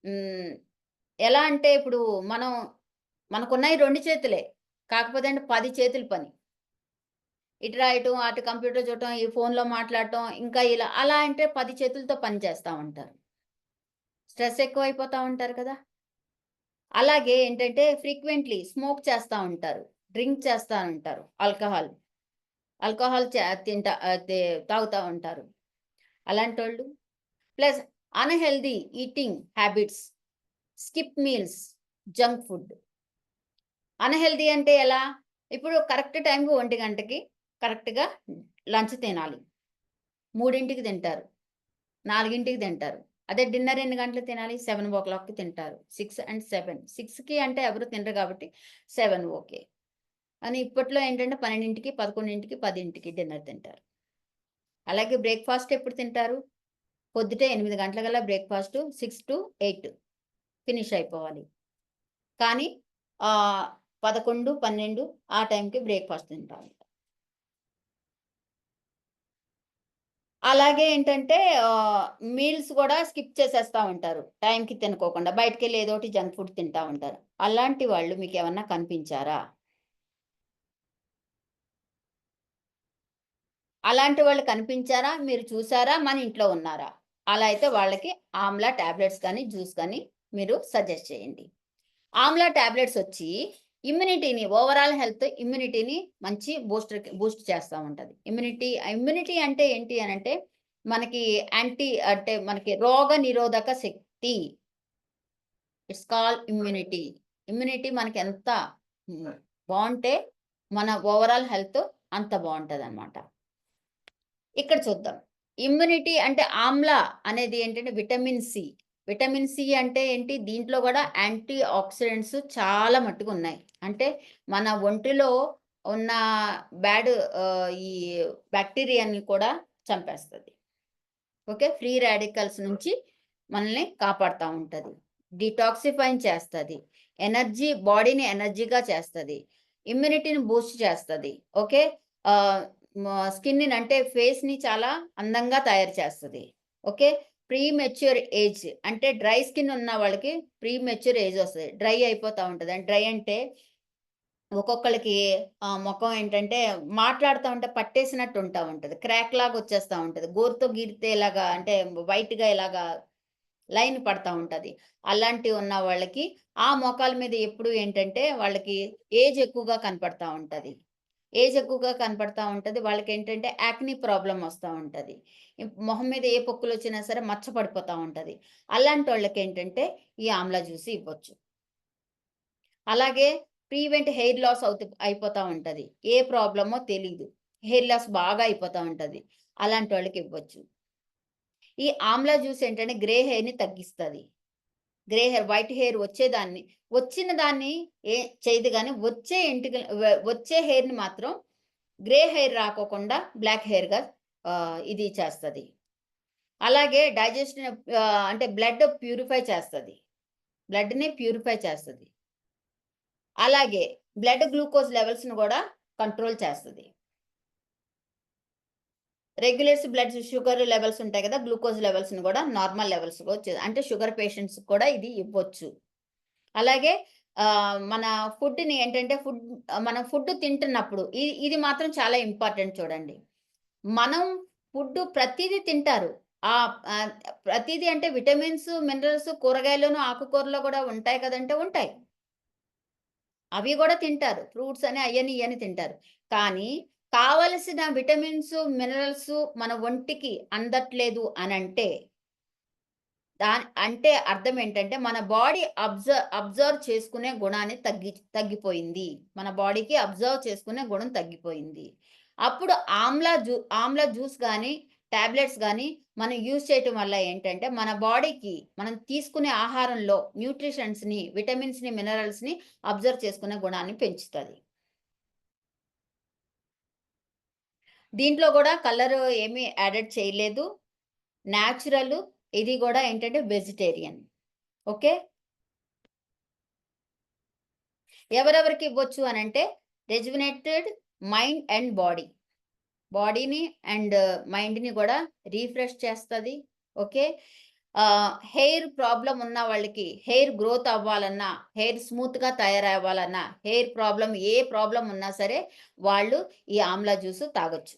హ్మ్. ఎలా అంటే ఇప్పుడు మనం మనకున్నయి 2 చేతులే. కాకపోతే అంటే 10 చేతుల పని. ఇటు రాయటం, అటు కంప్యూటర్ చూడటం, ఈ ఫోన్‌లో మాట్లాడటం, ఇంకా ఇలా అలా అంటే 10 చేతులతో పని చేస్తా ఉంటారు. స్ట్రెస్ ఎక్కువైపోతా ఉంటారు కదా! అలాగే ఏంటంటే ఫ్రీక్వెంట్‌లీ స్మోక్ చేస్తా ఉంటారు. డ్రింక్ చేస్తా ఉంటారు. ఆల్కహాల్. ఆల్కహాల్ చ తింటా ఆహ్, తే తాగుతా ఉంటారు. అలాంటోళ్ళు plus unhealthy eating habits, skip meals, junk food. Unhealthy అంటే ఎలా? ఇప్పుడు కరెక్ట్ టైంకి 1 గంటకి కరెక్ట్‌గా లంచ్ తినాలి. 3కి తింటారు. 4కి తింటారు. అదే డిన్నర్ ఎన్ని గంటలకు తినాలి? 7:00కి తింటారు. 6 అండ్ 7. 6కి అంటే ఎవరు తినరు కాబట్టి 7 ఓకే. కానీ ఇప్పట్లో ఏంటంటే 12కి, 11కి, 10కి డిన్నర్ తింటారు. అలాగే బ్రేక్‌ఫాస్ట్ ఎప్పుడు తింటారు? పొద్దుటే 8 గంటలకల్లా బ్రేక్‌ఫాస్టు 6-8 ఫినిష్ అయిపోవాలి. కానీ 11, 12 ఆ టైంకి బ్రేక్‌ఫాస్ట్ తింటాం. అలాగే ఏంటంటే ఆహ్, మీల్స్ గూడా స్కిప్ చేసేస్తా ఉంటారు. టైంకి తినుకోకుండా. బయటికెళ్ళి ఏదోటి జంక్ ఫుడ్ తింటా ఉంటారు. అలాంటి వాళ్ళు మీకేమన్నా కనిపించారా? అలాంటి వాళ్ళు కనిపించారా? మీరు చూసారా? మన ఇంట్లో ఉన్నారా? అలా అయితే వాళ్ళకి ఆమ్లా టాబ్లెట్స్ గాని, జ్యూస్ గాని మీరు సజెస్ట్ చేయండి. ఆమ్లా టాబ్లెట్స్ వచ్చి ఇమ్యూనిటీని ఓవరాల్ హెల్త్ ఇమ్యూనిటీని మంచి బూస్ట్ చేస్తా ఉంటది. ఇమ్యూనిటీ అంటే ఏంటి అనంటే మనకి అంటే మనకి రోగ నిరోధక శక్తి. It's called immunity. ఇమ్యూనిటీ మనకెంత హ్మ్. బావుంటే మన ఓవరాల్ హెల్త్ అంత బావుంటదనమాట. ఇక్కడ చూద్దాం. ఇమ్యూనిటీ అంటే ఆమ్ల అనేది ఏంటంటే విటమిన్ సి. విటమిన్ సి అంటే ఏంటి? దీంట్లో గూడా యాంటీ ఆక్సిడెంట్స్ చాలా మట్టుకున్నాయి. అంటే మన ఒంటిలో ఉన్న బ్యాడ్ ఈ బాక్టీరియాని కూడా చంపేస్తది. ఓకే. ఫ్రీ రాడికల్స్ నుంచి మనల్ని కాపాడుతా ఉంటది. డిటాక్సిఫైయింగ్ చేస్తది. బాడీని ఎనర్జీగా చేస్తది. ఇమ్యూనిటీని బూస్ట్ చేస్తది. ఓకే. ఆహ్, స్కిన్‌ని అంటే ఫేస్‌ని చాలా అందంగా తయారు చేస్తది. ఓకే. ప్రీమెచ్యూర్ ఏజ్ అంటే డ్రై స్కిన్ ఉన్న వాళ్ళకి ప్రీమెచ్యూర్ ఏజ్ ఒస్తది. డ్రై అయిపోతా ఉంటది. డ్రై అంటే ఒక్కొక్కళ్ళకి మొఖం ఏంటంటే మాట్లాడుతా ఉంటే పట్టేసినట్టు ఉంటా ఉంటది. క్రాక్ లాగా వచ్చేస్తా ఉంటది. గోరుతో గీరితే ఇలాగా అంటే వైట్‌గా ఇలాగా లైన్ పడతా ఉంటది. అలాంటివి ఉన్న వాళ్ళకి ఆ మోకాళ్ళ మీద ఎప్పుడు ఏంటంటే వాళ్ళకి ఏజ్ ఎక్కువగా కనపడతా ఉంటది. ఏజ్ ఎక్కువగా కనపడతా ఉంటది. వాళ్ళకేంటంటే యాక్ని ప్రాబ్లమ్ వస్తా ఉంటది. మొహం మీద ఏ పొక్కులొచ్చినా సరే మచ్చ పడిపోతా ఉంటది. అలాంటోళ్ళకేంటంటే ఈ ఆమ్లా జ్యూస్ ఇవ్వచ్చు. అలాగే హెయిర్ లాస్ అయిపోతా ఉంటది. ఏ ప్రాబ్లమో తెలీదు. హెయిర్ లాస్ బాగా అయిపోతా ఉంటది. అలాంటోళ్ళకివ్వచ్చు. ఈ ఆమ్లా జ్యూస్ ఏంటంటే గ్రే హెయిర్‌ని తగ్గిస్తది. వైట్ హెయిర్ వచ్చిన దాన్ని ఏ చేయదు గానీ, వచ్చే హెయిర్‌ని మాత్రం గ్రే హెయిర్ రాకోకుండా బ్లాక్ హెయిర్‌గా ఇది చేస్తది. అలాగే అంటే బ్లడ్ ప్యూరిఫై చేస్తది. బ్లడ్‌ని ప్యూరిఫై చేస్తది. అలాగే గ్లూకోజ్ లెవెల్స్‌ని గూడా కంట్రోల్ చేస్తది. షుగర్ లెవెల్స్ ఉంటాయి గదా! గ్లూకోజ్ లెవెల్స్‌ని గూడా నార్మల్ లెవెల్స్‌కొచ్చేది. అంటే షుగర్ పేషెంట్స్‌కి కూడా ఇది ఇవ్వచ్చు. అలాగే మన ఫుడ్‌ని ఏంటంటే మనం ఫుడ్ తింటున్నప్పుడు ఇది మాత్రం చాలా ఇంపార్టెంట్ చూడండి. మనం ప్రతీదీ తింటారు. ఆహ్, ప్రతీదీ అంటే విటమిన్స్, మినరల్స్ కూరగాయల్లోను, ఆకుకూరలో గూడా ఉంటాయి కదంటే ఉంటాయి. అవి గూడా తింటారు. ఫ్రూట్స్ అని అయ్యని, ఇయ్యని తింటారు. కానీ కావలసిన విటమిన్స్, మినరల్స్ మన ఒంటికి అందట్లేదు అనంటే, అంటే అర్థం ఏంటంటే మన బాడీ అబ్జర్వ్ చేసుకునే గుణాన్ని తగ్గిపోయింది. మన బాడీకి అబ్జర్వ్ చేసుకునే గుణం తగ్గిపోయింది. అప్పుడు ఆమ్లా జ్యూస్ గాని, టాబ్లెట్స్ గాని మనం యూజ్ చేయటం వల్ల ఏంటంటే, మన బాడీకి మనం తీసుకునే ఆహారంలో విటమిన్స్‌ని, మినరల్స్‌ని అబ్జర్వ్ చేసుకునే గుణాన్ని పెంచుతది. దీంట్లో గూడా కలర్ ఏమి యాడెడ్ చేయలేదు. నేచురల్ ఇది గూడా ఏంటంటే వెజిటేరియన్. ఓకే. ఎవరెవరికి ఇవ్వచ్చు అనంటే రెజువినేటెడ్ మైండ్ అండ్ బాడీ. బాడీని అండ్ మైండ్‌ని గూడా రిఫ్రెష్ చేస్తది. ఓకే. హెయిర్ ప్రాబ్లమ్ ఉన్న వాళ్ళకి హెయిర్ గ్రోత్ అవ్వాలన్నా, హెయిర్ స్మూత్‌గా తయారవ్వాలన్నా, హెయిర్ ప్రాబ్లమ్ ఏ ప్రాబ్లమ్ ఉన్నా సరే వాళ్ళు ఈ ఆమ్లా జ్యూస్ తాగొచ్చు.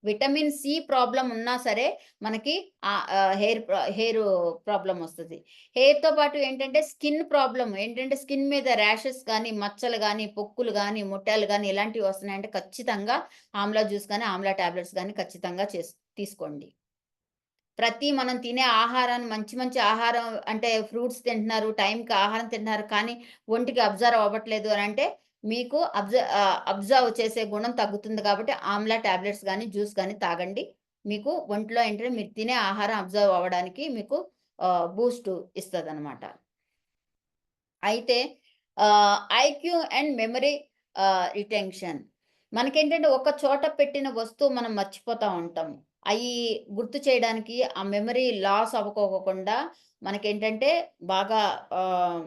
విటమిన్ సి ప్రాబ్లమ్ ఉన్నా సరే మనకి హెయిర్ ప్రాబ్లమ్ వస్తది. హెయిర్‌తో పాటు ఏంటంటే స్కిన్ ప్రాబ్లమ్ ఏంటంటే స్కిన్ మీద ర్యాషెస్ గాని, మచ్చలు గాని, పొక్కులు గాని, ముట్టాలు గాని ఇలాంటివి వస్తున్నాయంటే ఖచ్చితంగా ఆమ్లా జ్యూస్ గాని, ఆమ్లా టాబ్లెట్స్ గాని ఖచ్చితంగా తీసుకోండి. మనం తినే ఆహారాన్ని మంచి మంచి ఆహారం అంటే ఫ్రూట్స్ తింటున్నారు, టైంకి ఆహారం తింటున్నారు. కానీ ఒంటికి అబ్జర్వ్ అవ్వట్లేదు అనంటే మీకు అబ్జర్వ్ చేసే గుణం తగ్గుతుంది కాబట్టి ఆమ్లా టాబ్లెట్స్ గాని, జ్యూస్ గాని తాగండి. మీకు ఒంట్లో ఏంటంటే మీరు తినే ఆహారం అబ్జర్వ్ అవ్వడానికి మీకు బూస్ట్ ఇస్తదనమాట. అయితే ఐక్యూ అండ్ మెమరీ రిటెన్షన్. మనకేంటంటే ఒక చోట పెట్టిన వస్తువు మనం మర్చిపోతా ఉంటాం. అయి గుర్తు చేయడానికి ఆ మెమరీ లాస్ అవ్వకోకుండా మనకేంటంటే బాగా ఆహ్,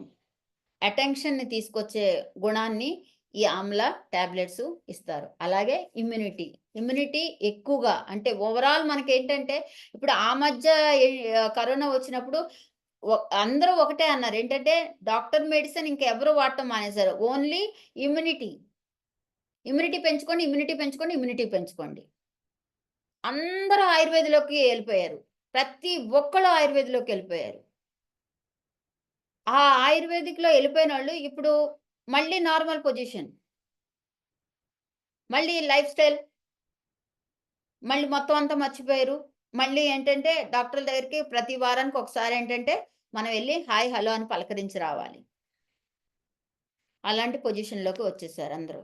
అటెన్షన్‌ని తీసుకొచ్చే గుణాన్ని ఈ ఆమ్ల టాబ్లెట్స్ ఇస్తారు. అలాగే ఇమ్యూనిటీ. ఇమ్యూనిటీ ఎక్కువగా అంటే ఓవరాల్ మనకేంటంటే ఇప్పుడు ఆ మధ్య ఎ కరోనా వచ్చినప్పుడు అందరూ ఒకటే అన్నారు. ఏంటంటే డాక్టర్ మెడిసిన్ ఇంకెవరు వాడటం మానేసారు. Only immunity. ఇమ్యూనిటీ పెంచుకోండి, ఇమ్యూనిటీ పెంచుకోండి, ఇమ్యూనిటీ పెంచుకోండి. అందరూ ఆయుర్వేదంలోకి ఎళ్ళిపోయారు. ప్రతి ఒక్కళ్ళు ఆయుర్వేదంలోకెళ్ళిపోయారు. ఆ ఆయుర్వేదిక్‌లో ఎళ్ళిపోయినోళ్ళు ఇప్పుడు మళ్ళీ నార్మల్ పొజిషన్. మళ్ళీ లైఫ్ స్టైల్ మళ్ళీ మొత్తం అంతా మర్చిపోయారు. మళ్ళీ ఏంటంటే డాక్టర్‌ల దగ్గరికి ప్రతి వారానికి ఒకసారి ఏంటంటే మనం ఎళ్లి హాయ్, హలో అని పలకరించి రావాలి. అలాంటి పొజిషన్‌లోకి వచ్చేసారు అందరూ.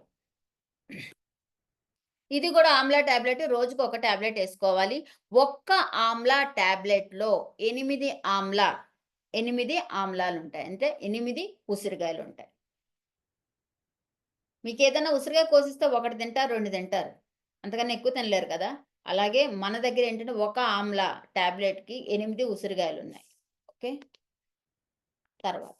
ఇది గూడా ఆమ్లా టాబ్లెట్ రోజుకి ఒక టాబ్లెట్ ఏసుకోవాలి. ఒక్క ఆమ్లా టాబ్లెట్‌లో 8 ఆమ్లా 8 ఆమ్లాలుంటాయి. అంటే 8 ఉసిరికాయలుంటాయి. మీకేదైనా ఉసిరికాయ కోసిస్తే ఒకటి తింటారు, 2 తింటారు. అంతకన్నా ఎక్కువ తినలేరు కదా! అలాగే మన దగ్గర ఏంటంటే ఒక ఆమ్లా టాబ్లెట్‌కి 8 ఉసిరికాయలున్నాయి. ఓకే. తర్వాత